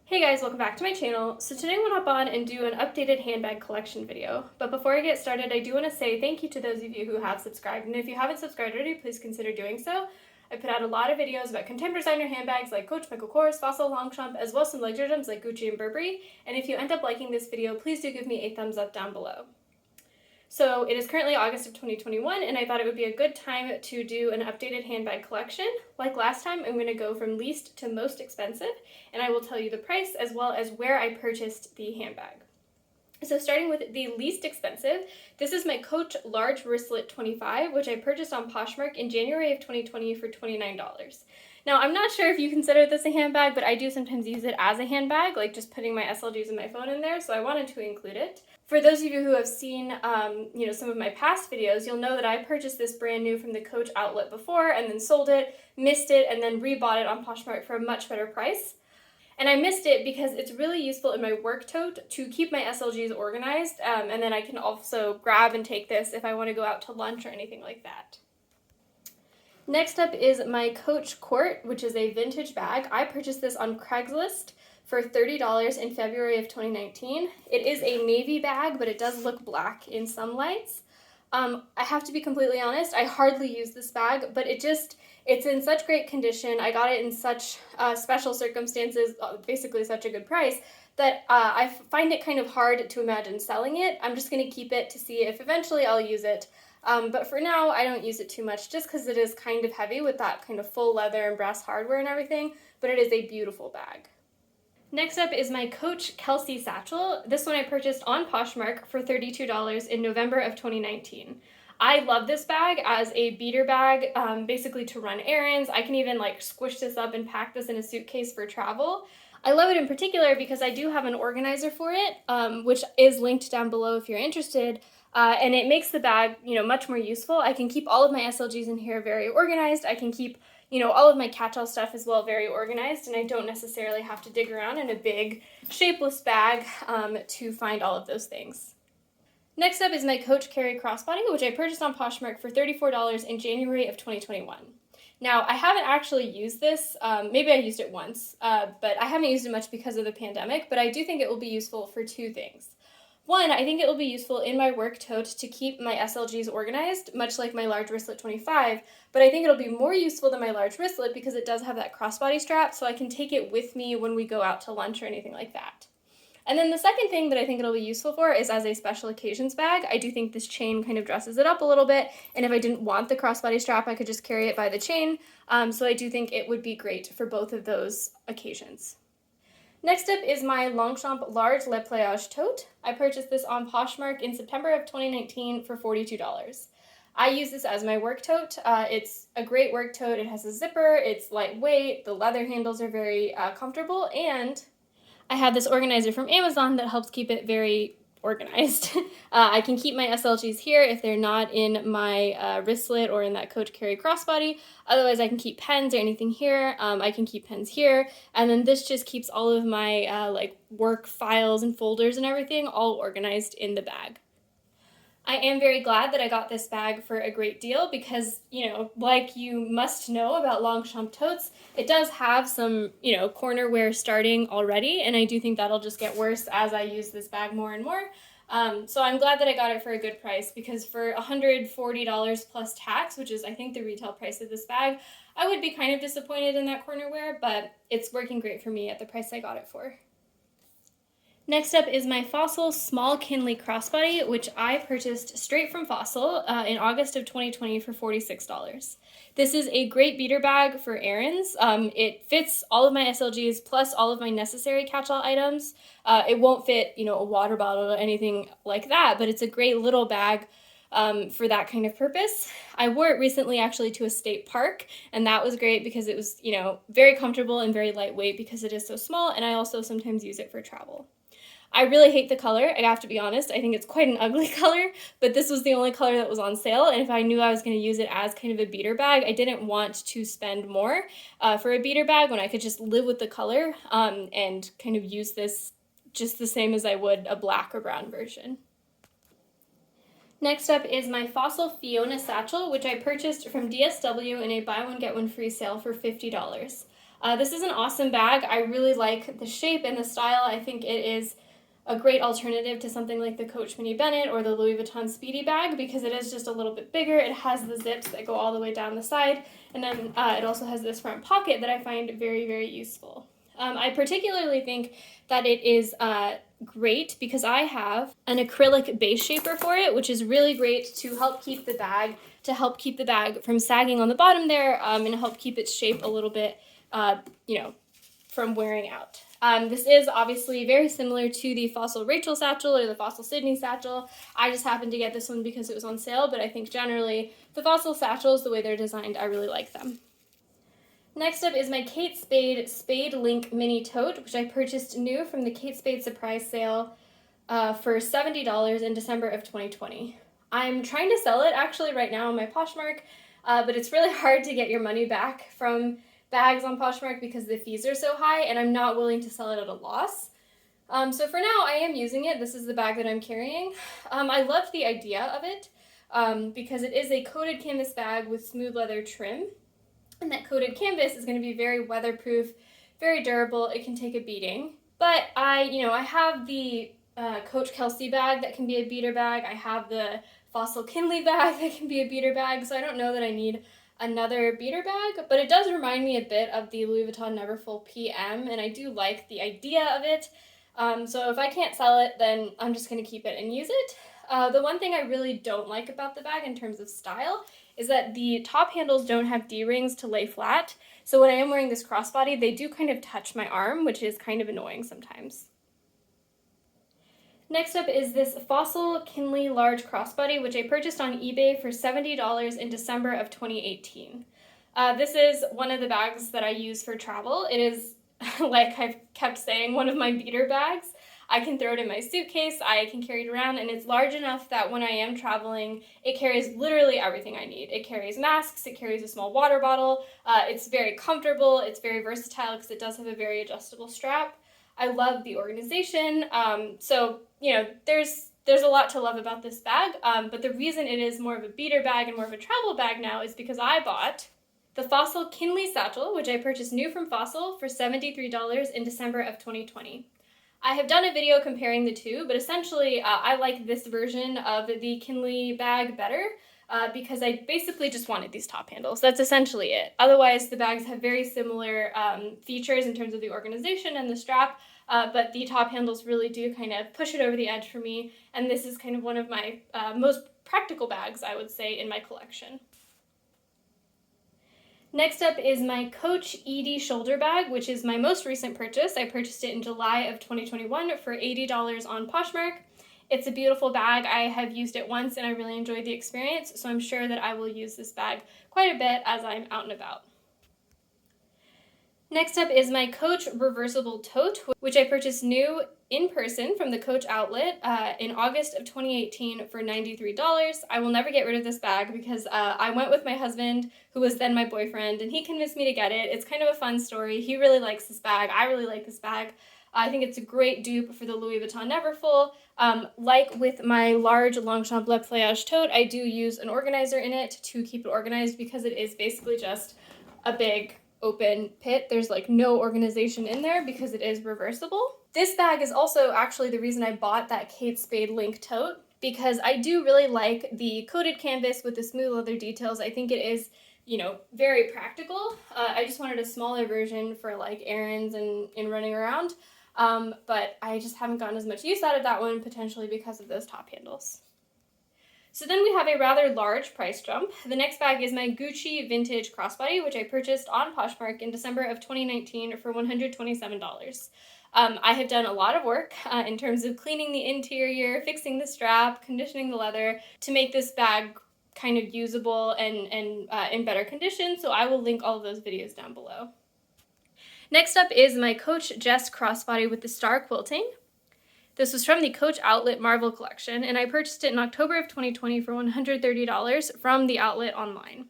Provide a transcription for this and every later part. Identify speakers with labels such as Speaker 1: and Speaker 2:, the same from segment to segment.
Speaker 1: Hey guys, welcome back to my channel. So today I'm going to hop on and do an updated handbag collection video. But before I get started, I do want to say thank you to those of you who have subscribed. And if you haven't subscribed already, please consider doing so. I put out a lot of videos about contemporary designer handbags like Coach, Michael Kors, Fossil, Longchamp, as well as some luxury items like Gucci and Burberry. And if you end up liking this video, please do give me a thumbs up down below. So it is currently August of 2021, and I thought it would be a good time to do an updated handbag collection. Like last time, I'm going to go from least to most expensive, and I will tell you the price as well as where I purchased the handbag. So starting with the least expensive, this is my Coach Large Wristlet 25, which I purchased on Poshmark in January of 2020 for $29. Now, I'm not sure if you consider this a handbag, but I do sometimes use it as a handbag, like just putting my SLGs and my phone in there, so I wanted to include it. For those of you who have seen some of my past videos, you'll know that I purchased this brand new from the Coach outlet before and then sold it, missed it, and then rebought it on Poshmark for a much better price. And I missed it because it's really useful in my work tote to keep my SLGs organized, and then I can also grab and take this if I want to go out to lunch or anything like that. Next up is my Coach Court, which is a vintage bag. I purchased this on Craigslist for $30 in February of 2019. It is a navy bag, but it does look black in some lights. I have to be completely honest, I hardly use this bag, but it's in such great condition. I got it in such special circumstances, basically such a good price, that I find it kind of hard to imagine selling it. I'm just going to keep it to see if eventually I'll use it. But for now, I don't use it too much just because it is kind of heavy with that kind of full leather and brass hardware and everything, but it is a beautiful bag. Next up is my Coach Kelsey Satchel. This one I purchased on Poshmark for $32 in November of 2019. I love this bag as a beater bag, basically to run errands. I can even like squish this up and pack this in a suitcase for travel. I love it in particular because I do have an organizer for it, which is linked down below if you're interested. And it makes the bag, much more useful. I can keep all of my SLGs in here very organized. I can keep, all of my catch-all stuff as well very organized, and I don't necessarily have to dig around in a big, shapeless bag to find all of those things. Next up is my Coach Carrie Crossbody, which I purchased on Poshmark for $34 in January of 2021. Now, I haven't actually used this. Maybe I used it once, but I haven't used it much because of the pandemic, but I do think it will be useful for two things. One, I think it will be useful in my work tote to keep my SLGs organized, much like my Large Wristlet 25, but I think it'll be more useful than my Large Wristlet because it does have that crossbody strap, so I can take it with me when we go out to lunch or anything like that. And then the second thing that I think it'll be useful for is as a special occasions bag. I do think this chain kind of dresses it up a little bit, and if I didn't want the crossbody strap, I could just carry it by the chain, so I do think it would be great for both of those occasions. Next up is my Longchamp Large Le Plage Tote. I purchased this on Poshmark in September of 2019 for $42. I use this as my work tote. It's a great work tote. It has a zipper, it's lightweight, the leather handles are very comfortable, and I have this organizer from Amazon that helps keep it very organized. I can keep my SLGs here if they're not in my wristlet or in that Coach Carrie crossbody. Otherwise, I can keep pens or anything here. I can keep pens here. And then this just keeps all of my work files and folders and everything all organized in the bag. I am very glad that I got this bag for a great deal because, like you must know about Longchamp totes, it does have some, corner wear starting already, and I do think that'll just get worse as I use this bag more and more. So I'm glad that I got it for a good price because for $140 plus tax, which is I think the retail price of this bag, I would be kind of disappointed in that corner wear, but it's working great for me at the price I got it for. Next up is my Fossil Small Kinley Crossbody, which I purchased straight from Fossil in August of 2020 for $46. This is a great beater bag for errands. It fits all of my SLGs plus all of my necessary catch-all items. It won't fit, a water bottle or anything like that, but it's a great little bag for that kind of purpose. I wore it recently actually to a state park, and that was great because it was, very comfortable and very lightweight because it is so small, and I also sometimes use it for travel. I really hate the color, I have to be honest. I think it's quite an ugly color, but this was the only color that was on sale, and if I knew I was going to use it as kind of a beater bag, I didn't want to spend more for a beater bag when I could just live with the color and kind of use this just the same as I would a black or brown version. Next up is my Fossil Fiona satchel, which I purchased from DSW in a buy one get one free sale for $50. This is an awesome bag. I really like the shape and the style. I think it is a great alternative to something like the Coach Mini Bennett or the Louis Vuitton Speedy bag because it is just a little bit bigger. It has the zips that go all the way down the side, and then it also has this front pocket that I find very, very useful. I particularly think that it is great because I have an acrylic base shaper for it, which is really great to help keep the bag from sagging on the bottom there, and help keep its shape a little bit, from wearing out. This is obviously very similar to the Fossil Rachel Satchel or the Fossil Sydney Satchel. I just happened to get this one because it was on sale, but I think generally the Fossil Satchels, the way they're designed, I really like them. Next up is my Kate Spade Spade Link Mini Tote, which I purchased new from the Kate Spade surprise sale for $70 in December of 2020. I'm trying to sell it actually right now on my Poshmark, but it's really hard to get your money back from bags on Poshmark because the fees are so high, and I'm not willing to sell it at a loss. So for now, I am using it. This is the bag that I'm carrying. I love the idea of it because it is a coated canvas bag with smooth leather trim, and that coated canvas is going to be very weatherproof, very durable. It can take a beating. But I have the Coach Kelsey bag that can be a beater bag. I have the Fossil Kinley bag that can be a beater bag, so I don't know that I need another beater bag, but it does remind me a bit of the Louis Vuitton Neverfull PM, and I do like the idea of it. So if I can't sell it, then I'm just going to keep it and use it. The one thing I really don't like about the bag in terms of style is that the top handles don't have D-rings to lay flat. So when I am wearing this crossbody, they do kind of touch my arm, which is kind of annoying sometimes. Next up is this Fossil Kinley large crossbody, which I purchased on eBay for $70 in December of 2018. This is one of the bags that I use for travel. It is, like I've kept saying, one of my beater bags. I can throw it in my suitcase, I can carry it around, and it's large enough that when I am traveling, it carries literally everything I need. It carries masks, it carries a small water bottle, it's very comfortable, it's very versatile because it does have a very adjustable strap. I love the organization, so there's a lot to love about this bag, but the reason it is more of a beater bag and more of a travel bag now is because I bought the Fossil Kinley Satchel, which I purchased new from Fossil for $73 in December of 2020. I have done a video comparing the two, but essentially I like this version of the Kinley bag better because I basically just wanted these top handles. That's essentially it. Otherwise, the bags have very similar features in terms of the organization and the strap, but the top handles really do kind of push it over the edge for me, and this is kind of one of my most practical bags, I would say, in my collection. Next up is my Coach Edie shoulder bag, which is my most recent purchase. I purchased it in July of 2021 for $80 on Poshmark. It's a beautiful bag. I have used it once and I really enjoyed the experience, so I'm sure that I will use this bag quite a bit as I'm out and about. Next up is my Coach Reversible Tote, which I purchased new in person from the Coach outlet in August of 2018 for $93. I will never get rid of this bag because I went with my husband, who was then my boyfriend, and he convinced me to get it. It's kind of a fun story. He really likes this bag. I really like this bag. I think it's a great dupe for the Louis Vuitton Neverfull. Like with my large Longchamp Le Pliage tote, I do use an organizer in it to keep it organized because it is basically just a big open pit. There's like no organization in there because it is reversible. This bag is also actually the reason I bought that Kate Spade Link tote, because I do really like the coated canvas with the smooth leather details. I think it is, very practical. I just wanted a smaller version for like errands and running around. But I just haven't gotten as much use out of that one, potentially because of those top handles. So then we have a rather large price jump. The next bag is my Gucci Vintage Crossbody, which I purchased on Poshmark in December of 2019 for $127. I have done a lot of work in terms of cleaning the interior, fixing the strap, conditioning the leather to make this bag kind of usable and in better condition, so I will link all of those videos down below. Next up is my Coach Jess Crossbody with the star quilting. This was from the Coach Outlet Marvel collection, and I purchased it in October of 2020 for $130 from the outlet online.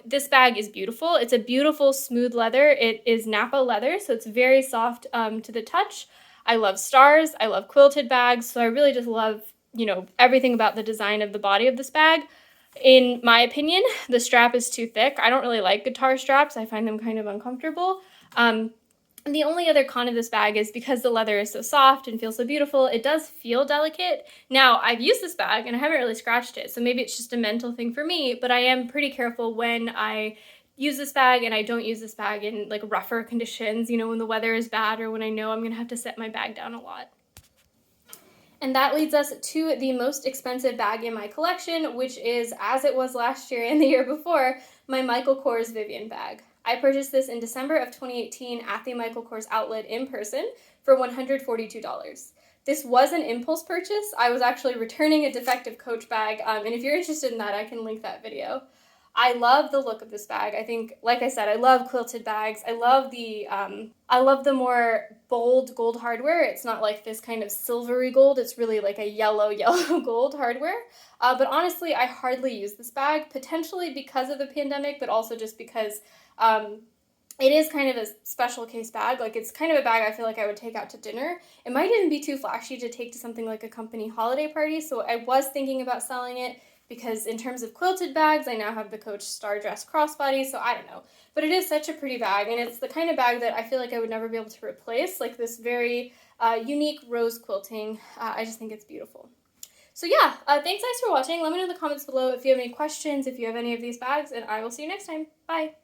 Speaker 1: This bag is beautiful. It's a beautiful smooth leather. It is Napa leather, so it's very soft to the touch. I love stars. I love quilted bags, so I really just love, everything about the design of the body of this bag. In my opinion, the strap is too thick. I don't really like guitar straps. I find them kind of uncomfortable. And the only other con of this bag is because the leather is so soft and feels so beautiful, it does feel delicate. Now, I've used this bag and I haven't really scratched it, so maybe it's just a mental thing for me, but I am pretty careful when I use this bag and I don't use this bag in like rougher conditions, you know, when the weather is bad or when I know I'm gonna have to set my bag down a lot. And that leads us to the most expensive bag in my collection, which is, as it was last year and the year before, my Michael Kors Vivian bag. I purchased this in December of 2018 at the Michael Kors outlet in person for $142. This was an impulse purchase. I was actually returning a defective Coach bag, and if you're interested in that, I can link that video. I love the look of this bag. I think, like I said, I love quilted bags. I love the more bold gold hardware. It's not like this kind of silvery gold. It's really like a yellow gold hardware. But honestly, I hardly use this bag, potentially because of the pandemic, but also just because it is kind of a special case bag. Like, it's kind of a bag I feel like I would take out to dinner. It might even be too flashy to take to something like a company holiday party, so I was thinking about selling it, because in terms of quilted bags, I now have the Coach Star Dress Crossbody, so I don't know. But it is such a pretty bag, and it's the kind of bag that I feel like I would never be able to replace, like this very unique rose quilting. I just think it's beautiful. So yeah, thanks guys for watching. Let me know in the comments below if you have any questions, if you have any of these bags, and I will see you next time. Bye!